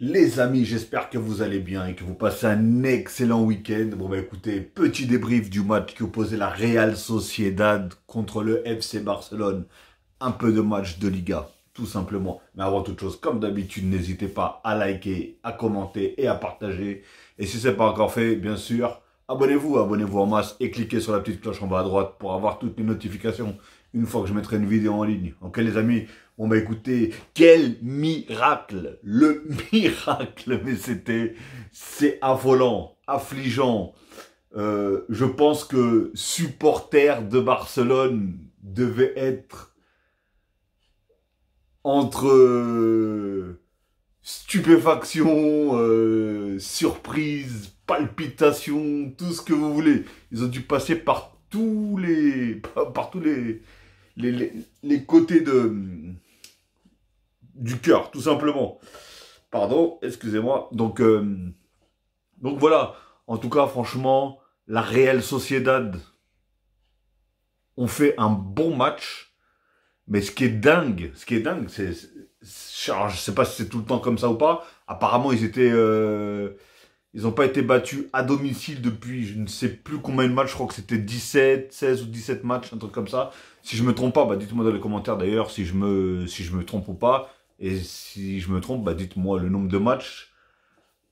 Les amis, j'espère que vous allez bien et que vous passez un excellent week-end. Bon bah écoutez, petit débrief du match qui opposait la Real Sociedad contre le FC Barcelone. Un peu de match de Liga, tout simplement. Mais avant toute chose, comme d'habitude, n'hésitez pas à liker, à commenter et à partager. Et si ce n'est pas encore fait, bien sûr, abonnez-vous en masse et cliquez sur la petite cloche en bas à droite pour avoir toutes les notifications une fois que je mettrai une vidéo en ligne. Ok les amis, bon bah écoutez, quel miracle, le miracle, mais c'est affolant, affligeant. Je pense que supporter de Barcelone devait être entre stupéfaction, surprise, palpitation, tout ce que vous voulez. Ils ont dû passer par tous les côtés du cœur, tout simplement. Pardon, excusez-moi. Donc voilà. En tout cas, franchement, la Real Sociedad ont fait un bon match. Mais ce qui est dingue, je sais pas si c'est tout le temps comme ça ou pas. Apparemment, ils ont pas été battus à domicile depuis je ne sais plus combien de matchs. Je crois que c'était 17, 16 ou 17 matchs, un truc comme ça. Si je me trompe pas, bah dites-moi dans les commentaires d'ailleurs si je me trompe ou pas. Et si je me trompe, bah dites-moi le nombre de matchs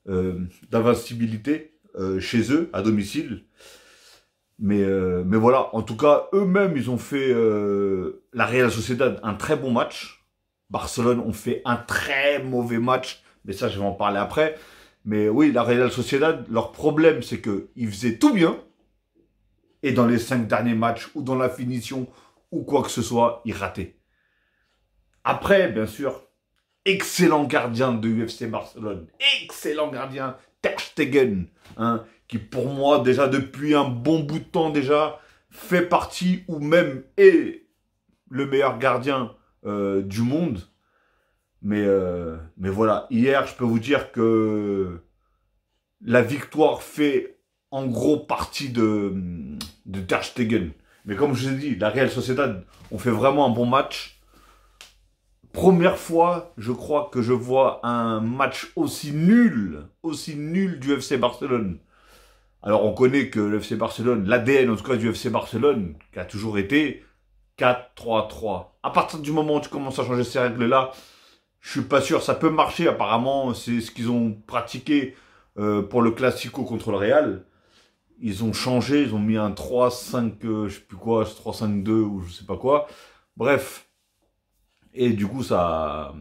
d'invincibilité chez eux à domicile. Mais voilà, en tout cas, eux-mêmes, ils ont fait, la Real Sociedad, un très bon match. Barcelone ont fait un très mauvais match. Mais ça, je vais en parler après. Mais oui, la Real Sociedad, leur problème, c'est qu'ils faisaient tout bien. Et dans les 5 derniers matchs, ou dans la finition, ou quoi que ce soit, ils rataient. Après, bien sûr, excellent gardien de UFC Barcelone. Excellent gardien, Ter Stegen, hein, qui pour moi, déjà depuis un bon bout de temps déjà, fait partie ou même est le meilleur gardien du monde. Mais voilà, hier, je peux vous dire que la victoire fait en gros partie de Ter Stegen. Mais comme je vous ai dit, la Real Sociedad ont fait vraiment un bon match. Première fois, je crois que je vois un match aussi nul du FC Barcelone. Alors, on connaît que le FC Barcelone, l'ADN en tout cas du FC Barcelone, qui a toujours été 4-3-3. À partir du moment où tu commences à changer ces règles-là, je suis pas sûr. Ça peut marcher, apparemment, c'est ce qu'ils ont pratiqué pour le Classico contre le Real. Ils ont changé, ils ont mis un 3-5, je sais plus quoi, 3-5-2 ou je sais pas quoi. Bref. Et du coup, ça...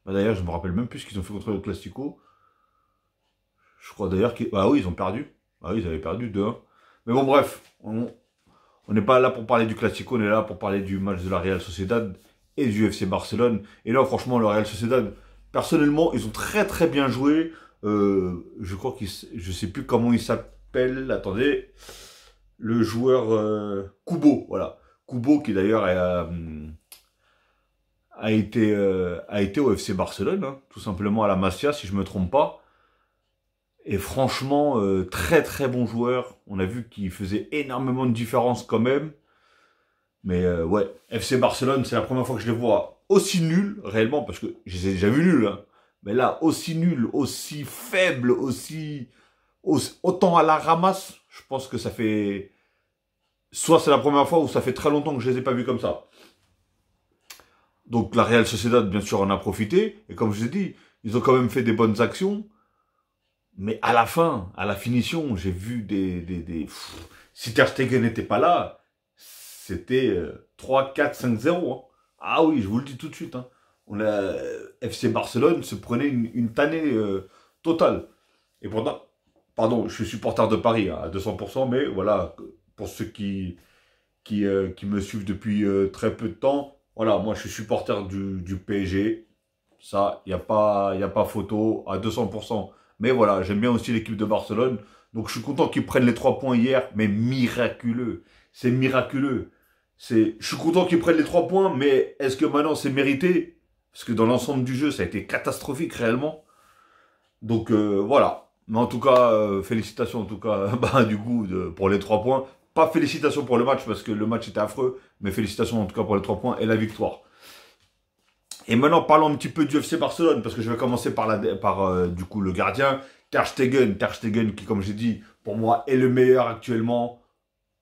Bah, d'ailleurs, je me rappelle même plus ce qu'ils ont fait contre le Classico. Je crois d'ailleurs qu'ils... Ah oui, ils ont perdu. Ah oui, ils avaient perdu 2-1. Mais bon, bref. On n'est pas là pour parler du Classico, on est là pour parler du match de la Real Sociedad et du FC Barcelone. Et là, franchement, le Real Sociedad, personnellement, ils ont très très bien joué. Je crois je sais plus comment il s'appelle. Attendez. Le joueur Kubo, voilà. Kubo qui d'ailleurs a été au FC Barcelone, hein, tout simplement à la Masia, si je me trompe pas. Et franchement, très très bon joueur. On a vu qu'il faisait énormément de différence quand même. Mais ouais, FC Barcelone, c'est la première fois que je les vois aussi nuls, réellement, parce que je les ai déjà vus nuls. Hein. Mais là, aussi nuls, aussi faibles, autant à la ramasse, je pense que ça fait... Soit c'est la première fois ou ça fait très longtemps que je les ai pas vus comme ça. Donc la Real Sociedad, bien sûr, en a profité. Et comme je vous ai dit, ils ont quand même fait des bonnes actions. Mais à la fin, à la finition, j'ai vu si Ter Stegen n'était pas là, c'était 3-4-5-0. Hein. Ah oui, je vous le dis tout de suite. Hein. FC Barcelone se prenait une tannée totale. Et pourtant, pardon, je suis supporter de Paris hein, à 200%, mais voilà, pour ceux qui me suivent depuis très peu de temps, voilà, moi je suis supporter du PSG. Ça, il n'y a pas photo à 200%. Mais voilà, j'aime bien aussi l'équipe de Barcelone. Donc je suis content qu'ils prennent les 3 points hier, mais miraculeux. C'est miraculeux. Je suis content qu'ils prennent les 3 points, mais est-ce que maintenant c'est mérité? Parce que dans l'ensemble du jeu, ça a été catastrophique réellement. Donc voilà. Mais en tout cas, félicitations en tout cas bah, du coup pour les 3 points. Pas félicitations pour le match parce que le match était affreux, mais félicitations en tout cas pour les 3 points et la victoire. Et maintenant, parlons un petit peu du FC Barcelone, parce que je vais commencer par du coup, le gardien, Ter Stegen. Ter Stegen qui, comme j'ai dit, pour moi, est le meilleur actuellement,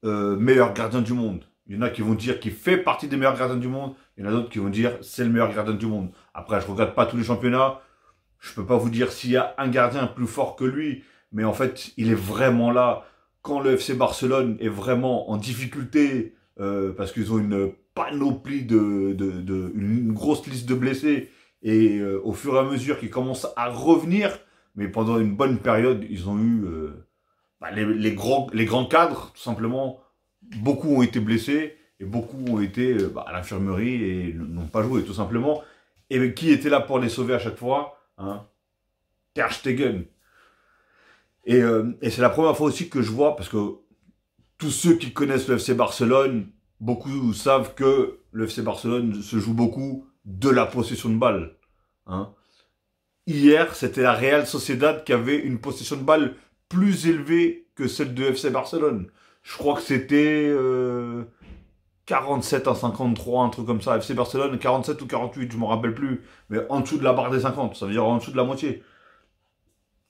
meilleur gardien du monde. Il y en a qui vont dire qu'il fait partie des meilleurs gardiens du monde. Il y en a d'autres qui vont dire c'est le meilleur gardien du monde. Après, je regarde pas tous les championnats. Je peux pas vous dire s'il y a un gardien plus fort que lui. Mais en fait, il est vraiment là. Quand le FC Barcelone est vraiment en difficulté, parce qu'ils ont une panoplie une grosse liste de blessés, et au fur et à mesure qu'ils commencent à revenir, mais pendant une bonne période, ils ont eu les grands cadres, tout simplement. Beaucoup ont été blessés et beaucoup ont été à l'infirmerie et n'ont pas joué, tout simplement. Et qui était là pour les sauver à chaque fois, hein? Ter Stegen. Et c'est la première fois aussi que je vois, parce que tous ceux qui connaissent le FC Barcelone, beaucoup savent que le FC Barcelone se joue beaucoup de la possession de balle, hein. Hier, c'était la Real Sociedad qui avait une possession de balle plus élevée que celle de FC Barcelone. Je crois que c'était 47 à 53, un truc comme ça. FC Barcelone, 47 ou 48, je m'en rappelle plus. Mais en dessous de la barre des 50, ça veut dire en dessous de la moitié.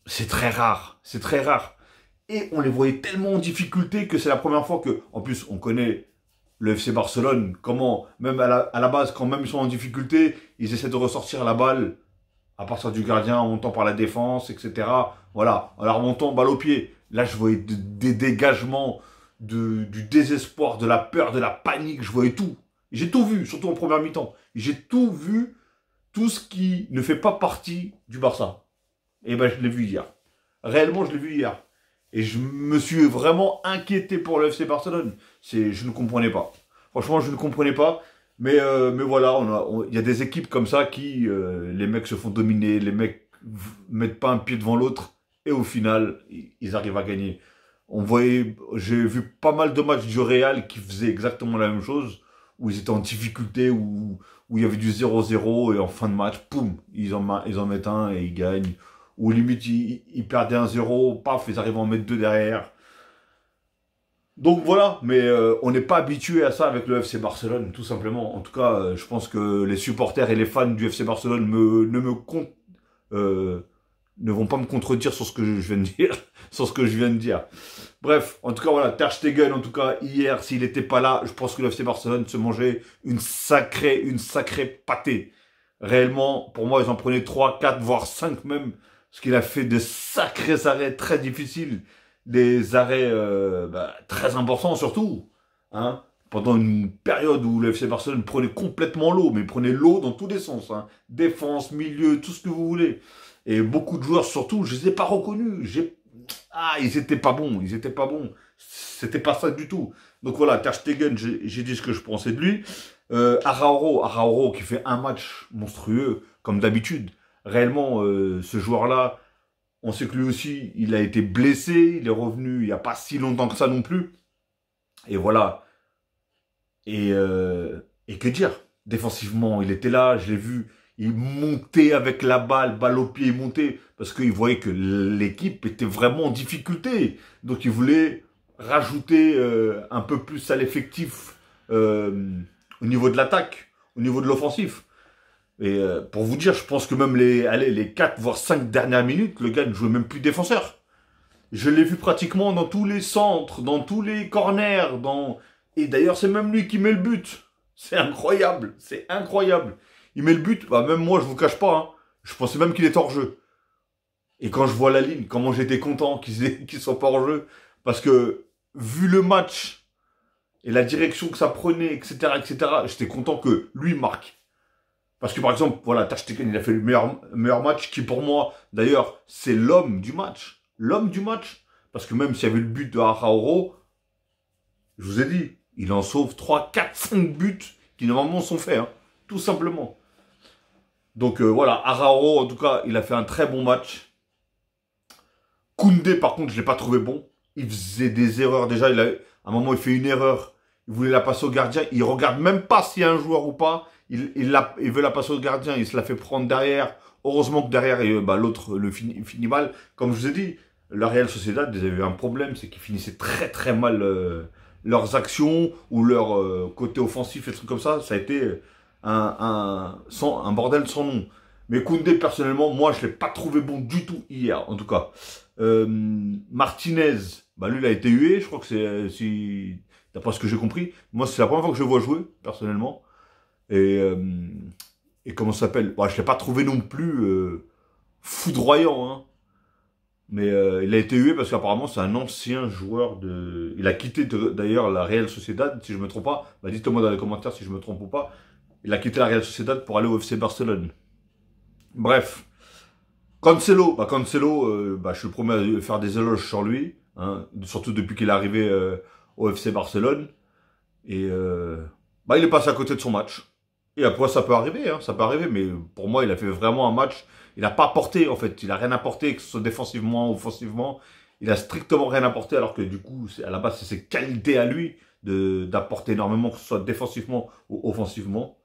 C'est très rare, c'est très rare. Et on les voyait tellement en difficulté que c'est la première fois que, en plus, on connaît le FC Barcelone, comment, même à la base, quand même ils sont en difficulté, ils essaient de ressortir la balle à partir du gardien, en montant par la défense, etc. Voilà, en la remontant balle au pied. Là, je voyais des dégagements, du désespoir, de la peur, de la panique, je voyais tout. J'ai tout vu, surtout en première mi-temps. J'ai tout vu, tout ce qui ne fait pas partie du Barça. Et ben, je l'ai vu hier. Réellement, je l'ai vu hier. Et je me suis vraiment inquiété pour le FC Barcelone. Je ne comprenais pas. Franchement, je ne comprenais pas. Mais voilà, il y a des équipes comme ça qui, les mecs se font dominer, les mecs mettent pas un pied devant l'autre, et au final, ils arrivent à gagner. J'ai vu pas mal de matchs du Real qui faisaient exactement la même chose, où ils étaient en difficulté, où il y avait du 0-0, et en fin de match, poum, ils en mettent un et ils gagnent. Ou limite, ils perdaient 1-0, paf, ils arrivent à en mettre deux derrière. Donc voilà, mais on n'est pas habitué à ça avec le FC Barcelone, tout simplement. En tout cas, je pense que les supporters et les fans du FC Barcelone euh, ne vont pas me contredire sur ce que je viens de dire, sur ce que je viens de dire. Bref, en tout cas voilà, Ter Stegen, en tout cas hier, s'il n'était pas là, je pense que le FC Barcelone se mangeait une sacrée pâtée. Réellement, pour moi, ils en prenaient 3, 4, voire 5 même, parce qu'il a fait de sacrés arrêts très difficiles. Des arrêts très importants surtout, hein, pendant une période où le FC Barcelone prenait complètement l'eau, mais prenait l'eau dans tous les sens, hein, défense, milieu, tout ce que vous voulez. Et beaucoup de joueurs surtout, je les ai pas reconnus. Ils étaient pas bons, ils étaient pas bons. C'était pas ça du tout. Donc voilà, Ter Stegen, j'ai dit ce que je pensais de lui. Arauro qui fait un match monstrueux comme d'habitude. Réellement, ce joueur-là, on sait que lui aussi, il a été blessé, il est revenu il n'y a pas si longtemps que ça non plus. Et voilà. Et que dire? Défensivement, il était là, je l'ai vu. Il montait avec la balle au pied, il montait. Parce qu'il voyait que l'équipe était vraiment en difficulté. Donc il voulait rajouter un peu plus à l'effectif au niveau de l'attaque, au niveau de l'offensif. Et pour vous dire, je pense que même les 4 voire 5 dernières minutes, le gars ne jouait même plus défenseur. Je l'ai vu pratiquement dans tous les centres, dans tous les corners, et d'ailleurs c'est même lui qui met le but. C'est incroyable, c'est incroyable. Il met le but, même moi je vous cache pas, hein, je pensais même qu'il était hors jeu. Et quand je vois la ligne, comment j'étais content qu'il soit pas hors jeu, parce que vu le match et la direction que ça prenait, etc., j'étais content que lui marque. Parce que par exemple, voilà, Ter Stegen, il a fait le meilleur match qui pour moi, d'ailleurs, c'est l'homme du match. L'homme du match. Parce que même s'il y avait le but de Arauro, je vous ai dit, il en sauve 3, 4, 5 buts qui normalement sont faits. Hein, tout simplement. Donc voilà, Arauro, en tout cas, il a fait un très bon match. Koundé, par contre, je ne l'ai pas trouvé bon. Il faisait des erreurs. Déjà, à un moment, il fait une erreur. Il voulait la passer au gardien. Il regarde même pas s'il y a un joueur ou pas. Il veut la passer au gardien. Il se la fait prendre derrière. Heureusement que derrière, l'autre le finit mal. Comme je vous ai dit, la Real Sociedad, ils avaient un problème. C'est qu'ils finissaient très très mal leurs actions ou leur côté offensif et trucs comme ça. Ça a été un bordel sans nom. Mais Koundé, personnellement, moi, je l'ai pas trouvé bon du tout hier, en tout cas. Martinez, bah lui, il a été hué, je crois que d'après ce que j'ai compris. Moi, c'est la première fois que je le vois jouer, personnellement. Et, comment ça s'appelle? Bah, je l'ai pas trouvé non plus foudroyant, hein. Mais il a été hué parce qu'apparemment c'est un ancien joueur de... Il a quitté d'ailleurs la Real Sociedad, si je me trompe pas. Bah, dites-moi dans les commentaires si je me trompe ou pas. Il a quitté la Real Sociedad pour aller au FC Barcelone. Bref. Cancelo, je suis le premier à faire des éloges sur lui. Hein, surtout depuis qu'il est arrivé au FC Barcelone. Et il est passé à côté de son match. Et après, ça peut arriver, hein, ça peut arriver. Mais pour moi, il a fait vraiment un match. Il n'a pas apporté, en fait. Il n'a rien apporté, que ce soit défensivement ou offensivement. Il a strictement rien apporté, alors que du coup, à la base, c'est ses qualités à lui d'apporter énormément, que ce soit défensivement ou offensivement.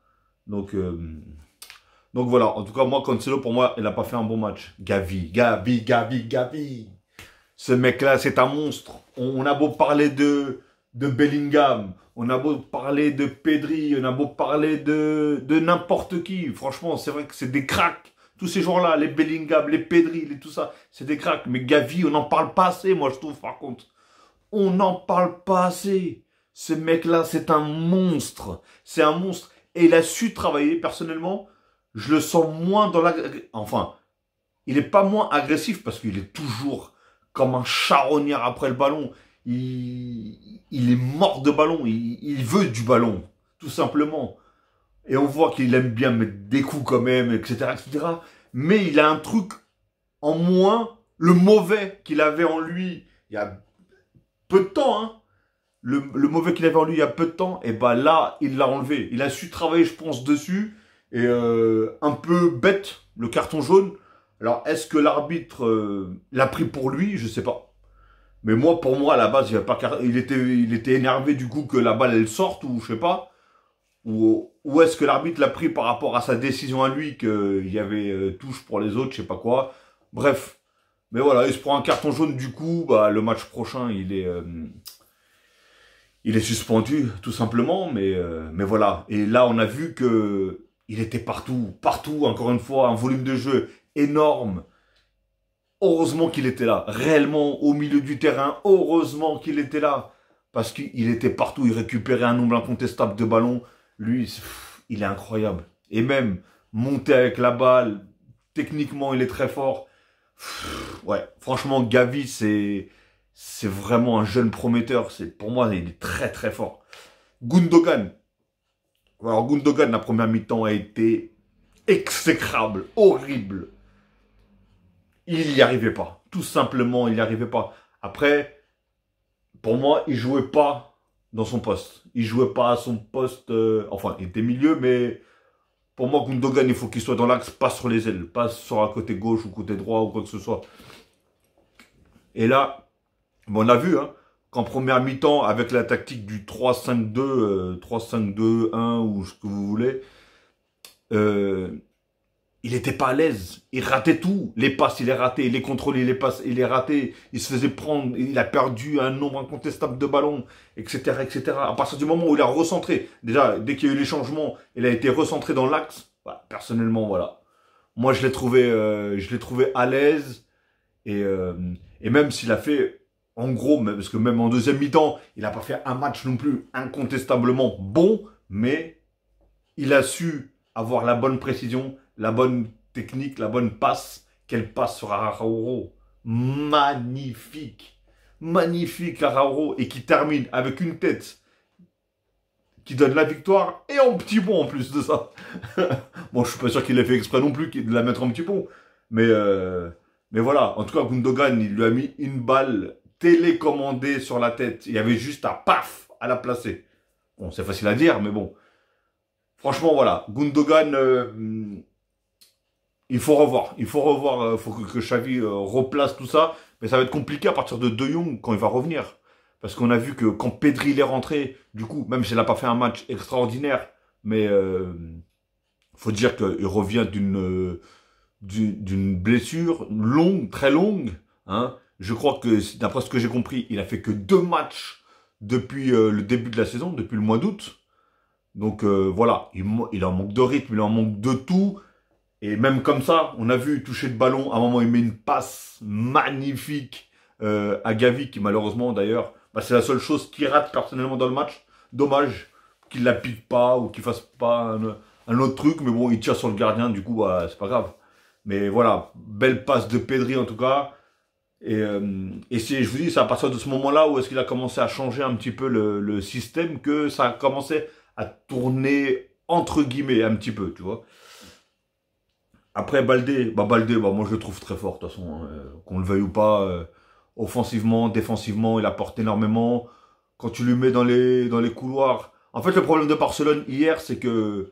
Donc voilà. En tout cas, moi, Cancelo, pour moi, il n'a pas fait un bon match. Gavi. Ce mec-là, c'est un monstre. On a beau parler de Bellingham, on a beau parler de Pedri, on a beau parler de n'importe qui. Franchement, c'est vrai que c'est des cracks. Tous ces joueurs-là, les Bellingham, les Pedri, tout ça, c'est des cracks. Mais Gavi, on n'en parle pas assez, moi, je trouve, par contre. On n'en parle pas assez. Ce mec-là, c'est un monstre. C'est un monstre. Et il a su travailler, personnellement. Je le sens moins dans la... Enfin, il n'est pas moins agressif parce qu'il est toujours comme un charognard après le ballon. Il est mort de ballon. Il veut du ballon, tout simplement. Et on voit qu'il aime bien mettre des coups quand même, etc., etc. Mais il a un truc en moins, le mauvais qu'il avait en lui il y a peu de temps, hein. Le mauvais qu'il avait en lui il y a peu de temps, et bah là, il l'a enlevé. Il a su travailler, je pense, dessus. Et un peu bête, le carton jaune. Alors, est-ce que l'arbitre l'a pris pour lui? Je sais pas. Mais moi, pour moi, à la base, il était énervé du coup que la balle, elle sorte, ou je sais pas. Ou est-ce que l'arbitre l'a pris par rapport à sa décision à lui, qu'il y avait touche pour les autres, je sais pas quoi. Bref. Mais voilà, il se prend un carton jaune, du coup, bah, le match prochain, il est suspendu, tout simplement. Mais voilà. Et là, on a vu que il était partout, encore une fois, un volume de jeu énorme. Heureusement qu'il était là, réellement au milieu du terrain, heureusement qu'il était là. Parce qu'il était partout, il récupérait un nombre incontestable de ballons. Lui, il est incroyable. Et même, monter avec la balle, techniquement, il est très fort. Ouais, franchement, Gavi, c'est vraiment un jeune prometteur. Pour moi, il est très très fort. Gundogan. Alors Gundogan, la première mi-temps a été exécrable, horrible. Il n'y arrivait pas. Tout simplement, il n'y arrivait pas. Après, pour moi, il jouait pas dans son poste. Il jouait pas à son poste. Enfin, il était milieu, mais pour moi, Gundogan, il faut qu'il soit dans l'axe, pas sur les ailes, pas sur un côté gauche ou côté droit ou quoi que ce soit. Et là, on a vu, hein, qu'en première mi-temps, avec la tactique du 3-5-2, 3-5-2-1 ou ce que vous voulez, il était pas à l'aise. Il ratait tout. Les passes, il les ratait. Les contrôles, il les passes, il les ratait. Il se faisait prendre. Il a perdu un nombre incontestable de ballons, etc., etc. À partir du moment où il a recentré, déjà, dès qu'il y a eu les changements, il a été recentré dans l'axe. Bah, personnellement, voilà. Moi, je l'ai trouvé à l'aise. Et même s'il a fait, en gros, parce que même en deuxième mi-temps, il n'a pas fait un match non plus incontestablement bon, mais il a su avoir la bonne précision, la bonne technique, la bonne passe. Quelle passe sur Araujo. Magnifique. Magnifique Araujo. Et qui termine avec une tête qui donne la victoire et en petit pont en plus de ça. Bon, je suis pas sûr qu'il ait fait exprès non plus de la mettre en petit pont. Mais voilà. En tout cas, Gundogan, il lui a mis une balle télécommandée sur la tête. Il y avait juste à paf à la placer. Bon, c'est facile à dire, mais bon. Franchement, voilà. Gundogan, il faut revoir. Il faut que Xavi replace tout ça. Mais ça va être compliqué à partir de De Jong quand il va revenir. Parce qu'on a vu que quand Pedri il est rentré, du coup, même s'il n'a pas fait un match extraordinaire, mais faut dire qu'il revient d'une blessure longue, très longue. Hein. Je crois que, d'après ce que j'ai compris, il a fait que 2 matchs depuis le début de la saison, depuis le mois d'août. Donc voilà, il en manque de rythme, il en manque de tout. Et même comme ça, on a vu toucher de ballon. À un moment, il met une passe magnifique à Gavi, qui malheureusement d'ailleurs, bah, c'est la seule chose qu'il rate personnellement dans le match. Dommage qu'il la pique pas ou qu'il fasse pas un autre truc. Mais bon, il tire sur le gardien, du coup, bah, c'est pas grave. Mais voilà, belle passe de Pedri en tout cas. Et je vous dis, c'est à partir de ce moment-là où est-ce qu'il a commencé à changer un petit peu le système que ça a commencé à tourner entre guillemets un petit peu, tu vois. Après Baldé, bah moi je le trouve très fort de toute façon, hein, qu'on le veuille ou pas, offensivement, défensivement, il apporte énormément. Quand tu lui mets dans les couloirs, en fait le problème de Barcelone hier, c'est que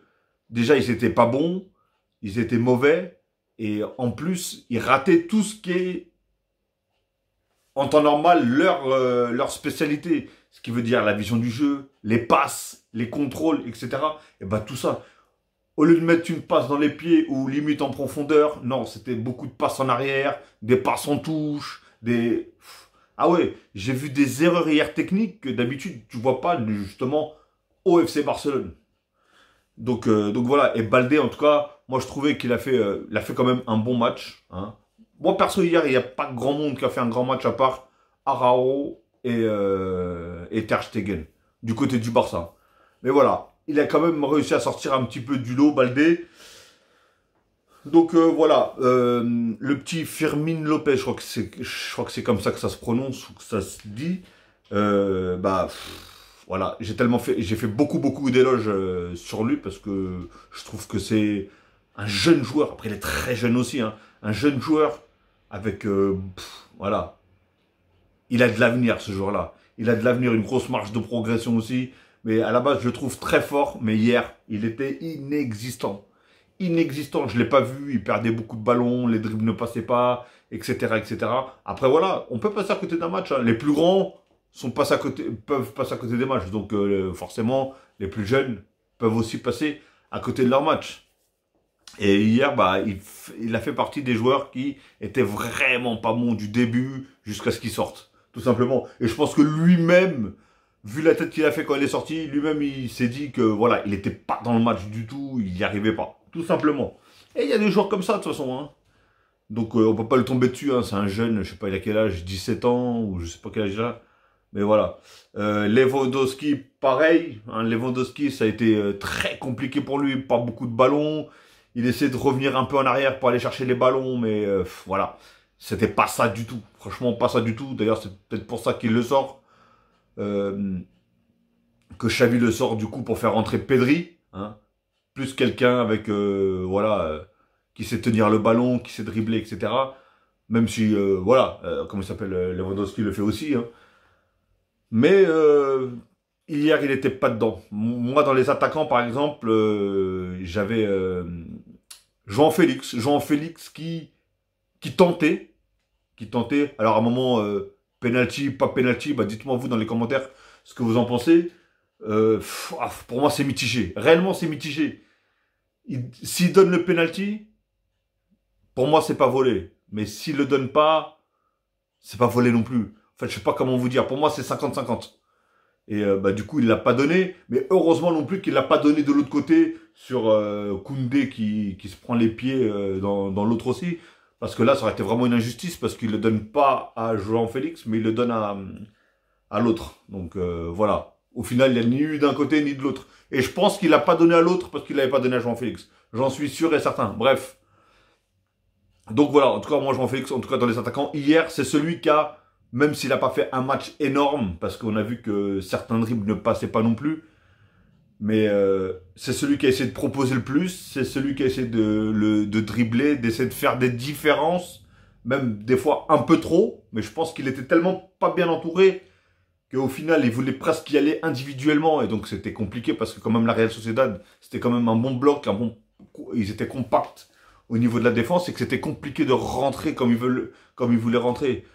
déjà ils étaient pas bons, ils étaient mauvais, et en plus ils rataient tout ce qui est en temps normal leur spécialité, ce qui veut dire la vision du jeu, les passes, les contrôles, etc. Et bah tout ça. Au lieu de mettre une passe dans les pieds ou limite en profondeur, non, c'était beaucoup de passes en arrière, des passes en touche, des... Ah ouais, j'ai vu des erreurs hier techniques que d'habitude tu vois pas justement au FC Barcelone. Donc voilà, et Baldé en tout cas, moi je trouvais il a fait quand même un bon match. Hein. Moi perso hier, il n'y a pas grand monde qui a fait un grand match à part Arao et Ter Stegen, du côté du Barça. Mais voilà, il a quand même réussi à sortir un petit peu du lot, Baldé. Donc voilà, le petit Fermin Lopez, je crois que c'est comme ça que ça se prononce ou que ça se dit. Voilà, j'ai fait beaucoup d'éloges sur lui parce que je trouve que c'est un jeune joueur. Après, il est très jeune aussi, hein, un jeune joueur avec, voilà, il a de l'avenir ce joueur-là. Il a de l'avenir, une grosse marge de progression aussi. Mais à la base, je le trouve très fort. Mais hier, il était inexistant. Inexistant, je ne l'ai pas vu. Il perdait beaucoup de ballons, les dribbles ne passaient pas, etc., etc. Après, voilà, on peut passer à côté d'un match. Hein. Les plus grands peuvent passer à côté des matchs. Donc, forcément, les plus jeunes peuvent aussi passer à côté de leur match. Et hier, bah, il a fait partie des joueurs qui étaient vraiment pas bons du début jusqu'à ce qu'ils sortent. Tout simplement. Et je pense que lui-même, vu la tête qu'il a fait quand il est sorti, lui-même, il s'est dit que, voilà, il n'était pas dans le match du tout, il n'y arrivait pas. Tout simplement. Et il y a des joueurs comme ça, de toute façon. Hein. Donc, on peut pas le tomber dessus. Hein. C'est un jeune, je sais pas, il a quel âge, 17 ans, ou je sais pas quel âge il a. Mais voilà. Lewandowski, pareil. Hein, Lewandowski, ça a été très compliqué pour lui. Pas beaucoup de ballons. Il essaie de revenir un peu en arrière pour aller chercher les ballons. Mais voilà. C'était pas ça du tout. Franchement, pas ça du tout. D'ailleurs, c'est peut-être pour ça qu'il le sort. Que Xavi le sort du coup pour faire rentrer Pedri. Hein, plus quelqu'un avec, voilà, qui sait tenir le ballon, qui sait dribbler, etc. Même si, voilà, comment il s'appelle, Lewandowski le fait aussi. Hein. Mais hier, il n'était pas dedans. Moi, dans les attaquants, par exemple, j'avais João Félix. João Félix qui tentait. Qui tentait. Alors, à un moment, penalty, pas penalty, bah, dites-moi vous dans les commentaires ce que vous en pensez. Pour moi, c'est mitigé. Réellement, c'est mitigé. S'il donne le penalty, pour moi, c'est pas volé. Mais s'il le donne pas, c'est pas volé non plus. En fait, je sais pas comment vous dire. Pour moi, c'est 50-50. Et du coup, il l'a pas donné. Mais heureusement non plus qu'il l'a pas donné de l'autre côté sur Koundé qui se prend les pieds dans l'autre aussi. Parce que là, ça aurait été vraiment une injustice parce qu'il le donne pas à João Félix, mais il le donne à l'autre. Donc voilà. Au final, il n'y a ni eu d'un côté ni de l'autre. Et je pense qu'il l'a pas donné à l'autre parce qu'il l'avait pas donné à João Félix. J'en suis sûr et certain. Bref. Donc voilà, en tout cas, moi, João Félix, en tout cas dans les attaquants, hier, c'est celui qui a, même s'il n'a pas fait un match énorme, parce qu'on a vu que certains dribbles ne passaient pas non plus, mais c'est celui qui a essayé de proposer le plus, c'est celui qui a essayé de dribbler, d'essayer de faire des différences, même des fois un peu trop, mais je pense qu'il était tellement pas bien entouré qu'au final, il voulait presque y aller individuellement, et donc c'était compliqué, parce que quand même la Real Sociedad, c'était quand même un bon bloc, ils étaient compacts au niveau de la défense, et que c'était compliqué de rentrer comme ils voulaient rentrer.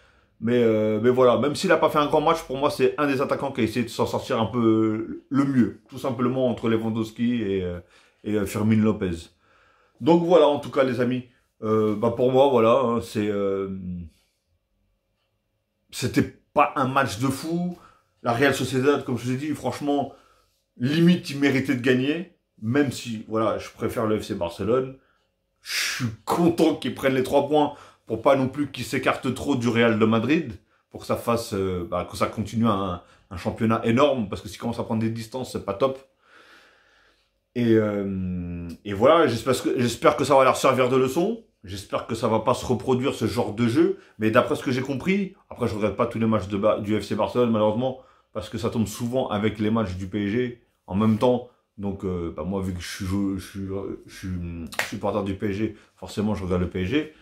Mais voilà, même s'il n'a pas fait un grand match, pour moi, c'est un des attaquants qui a essayé de s'en sortir un peu le mieux. Tout simplement entre Lewandowski et Fermin Lopez. Donc voilà, en tout cas, les amis. Pour moi, voilà, hein, c'était pas un match de fou. La Real Sociedad, comme je vous ai dit, franchement, limite, ils méritaient de gagner, même si, voilà, je préfère le FC Barcelone. Je suis content qu'ils prennent les 3 points pour pas non plus qu'ils s'écartent trop du Real de Madrid, pour que ça fasse, que ça continue un championnat énorme, parce que s'ils commencent à prendre des distances, c'est pas top. Et voilà, j'espère que ça va leur servir de leçon. J'espère que ça va pas se reproduire ce genre de jeu. Mais d'après ce que j'ai compris, après je regarde pas tous les matchs du FC Barcelone malheureusement, parce que ça tombe souvent avec les matchs du PSG en même temps. Donc moi vu que je suis supporter du PSG, forcément je regarde le PSG.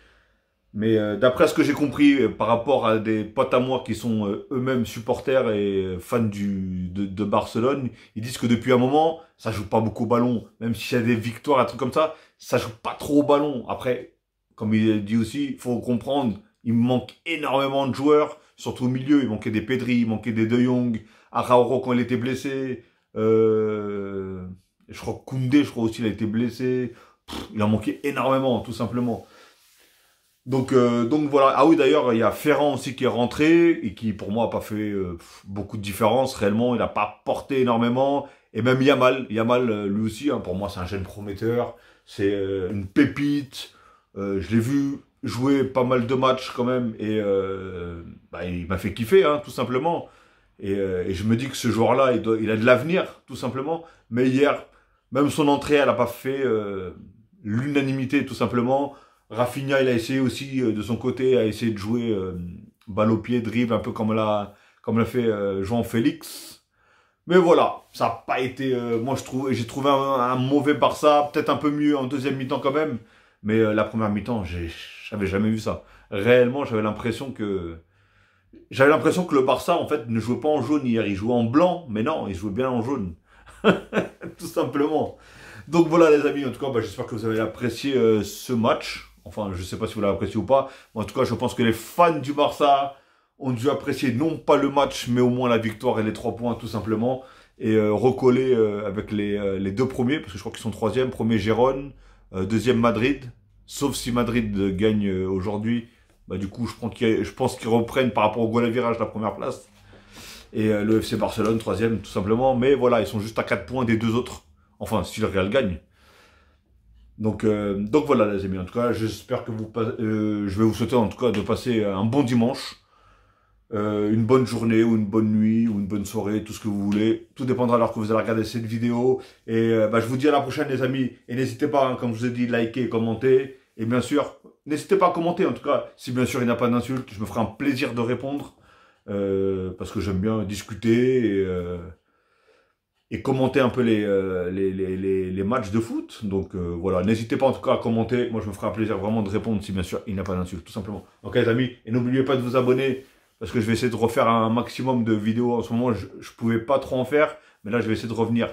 Mais d'après ce que j'ai compris par rapport à des potes à moi qui sont eux-mêmes supporters et fans de Barcelone, ils disent que depuis un moment, ça joue pas beaucoup au ballon. Même s'il y a des victoires, un truc comme ça joue pas trop au ballon. Après, comme il dit aussi, il faut comprendre, il manque énormément de joueurs, surtout au milieu. Il manquait des Pedri, il manquait des De Jong, Araujo quand il était blessé. Je crois que Koundé, je crois aussi, il a été blessé. Il en manquait énormément, tout simplement. Donc voilà. Ah oui, d'ailleurs, il y a Ferran aussi qui est rentré et qui, pour moi, n'a pas fait beaucoup de différence. Réellement, il n'a pas porté énormément. Et même Yamal lui aussi, hein, pour moi, c'est un jeune prometteur. C'est une pépite. Je l'ai vu jouer pas mal de matchs quand même. Et il m'a fait kiffer, hein, tout simplement. Et je me dis que ce joueur-là, il a de l'avenir, tout simplement. Mais hier, même son entrée, elle n'a pas fait l'unanimité, tout simplement. Rafinha, il a essayé aussi de son côté, a essayé de jouer balle au pied, dribble, un peu comme l'a fait João Félix. Mais voilà, ça n'a pas été, moi j'ai trouvé un mauvais Barça, peut-être un peu mieux en deuxième mi-temps quand même, mais la première mi-temps, j'avais jamais vu ça. Réellement, j'avais l'impression que le Barça en fait ne jouait pas en jaune hier, il jouait en blanc, mais non, il jouait bien en jaune, tout simplement. Donc voilà les amis, en tout cas, j'espère que vous avez apprécié ce match. Enfin, je ne sais pas si vous l'avez apprécié ou pas. Mais en tout cas, je pense que les fans du Barça ont dû apprécier non pas le match, mais au moins la victoire et les 3 points, tout simplement. Et recoller avec les 2 premiers, parce que je crois qu'ils sont 3e. Premier Gérone, 2e Madrid. Sauf si Madrid gagne aujourd'hui. Du coup, je pense qu'ils reprennent par rapport au goal à virage la première place. Et le FC Barcelone, 3e, tout simplement. Mais voilà, ils sont juste à 4 points des 2 autres. Enfin, si le Real gagne. Donc voilà les amis, en tout cas j'espère que je vais vous souhaiter en tout cas de passer un bon dimanche, une bonne journée ou une bonne nuit ou une bonne soirée, tout ce que vous voulez. Tout dépendra alors que vous allez regarder cette vidéo. Et je vous dis à la prochaine les amis. Et n'hésitez pas, hein, comme je vous ai dit, liker, commenter. Et bien sûr, n'hésitez pas à commenter en tout cas. Si bien sûr il n'y a pas d'insultes, je me ferai un plaisir de répondre. Parce que j'aime bien discuter et commenter un peu les matchs de foot. Donc voilà, n'hésitez pas en tout cas à commenter. Moi, je me ferai un plaisir vraiment de répondre si bien sûr il n'y a pas d'insulte, tout simplement. Ok les amis, et n'oubliez pas de vous abonner parce que je vais essayer de refaire un maximum de vidéos. En ce moment, je pouvais pas trop en faire, mais là, je vais essayer de revenir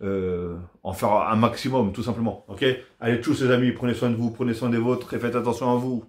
en faire un maximum, tout simplement. Ok, allez, tchuss les amis, prenez soin de vous, prenez soin des vôtres et faites attention à vous.